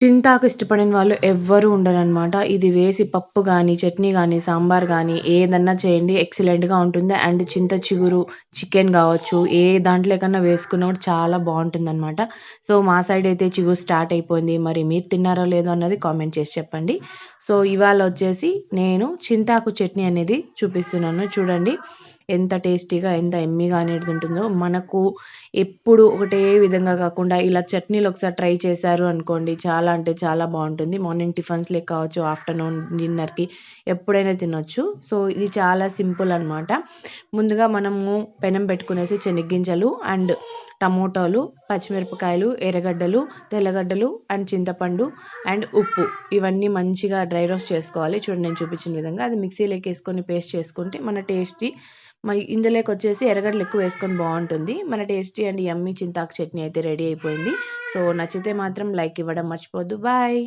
చింతాకు ఇష్టపడని వాళ్ళు ఎవ్వరూ ఉండరనమాట. ఇది వేసి పప్పు గానీ, చట్నీ గానీ, సాంబార్ గానీ ఏదన్నా చేయండి ఎక్సలెంట్‌గా ఉంటుంది. అండ్ చింత చిగురు, చికెన్ గావచ్చు, ఏ దాంట్లోకన్నా వేసుకున్నా కూడా చాలా బావుంటుందనమాట. సో, మా సైడయితే చిగురు స్టార్ట్ అయిపోయింది. మరి మీరు తిన్నారో లేదో అన్నది కామెంట్ చేసి చెప్పండి. సో, ఇవాళొచ్చేసి నేను చింతాకు చట్నీ అనేది చూపిస్తున్నాను. చూడండి ఎంత టేస్టీగా, ఎంత యమ్మీగా అనేది ఉంటుందో. మనకు ఎప్పుడు ఒకటే విధంగా కాకుండా ఇలా చట్నీలు ఒకసారి ట్రై చేశారు అనుకోండి, చాలా అంటే చాలా బావుంటుంది. మార్నింగ్ టిఫిన్స్‌లోకి కావచ్చు, ఆఫ్టర్‌నూన్ డిన్నర్‌కి ఎప్పుడైనా తినొచ్చు. సో, ఇది చాలా సింపుల్ అనమాట. ముందుగా మనము పెనం పెట్టుకునేసి శనగ్గింజలు అండ్ టమోటాలు, పచ్చిమిరపకాయలు, ఎర్రగడ్డలు, తెల్లగడ్డలు అండ్ చింతపండు అండ్ ఉప్పు ఇవన్నీ మంచిగా డ్రై రోస్ట్ చేసుకోవాలి. చూడండి నేను చూపించిన విధంగా. అది మిక్సీలోకేసుకొని పేస్ట్ చేసుకుంటే మన టేస్టీ మరి ఇందులోకొచ్చేసి ఎర్రగడ్డలు ఎక్కువ వేసుకొని బావుంటుంది. మన టేస్టీ అండ్ యమ్మీ చింతాకు చట్నీ అయితే రెడీ అయిపోయింది. సో, నచ్చితే మాత్రం లైక్ ఇవ్వడం మర్చిపోవద్దు. బాయ్.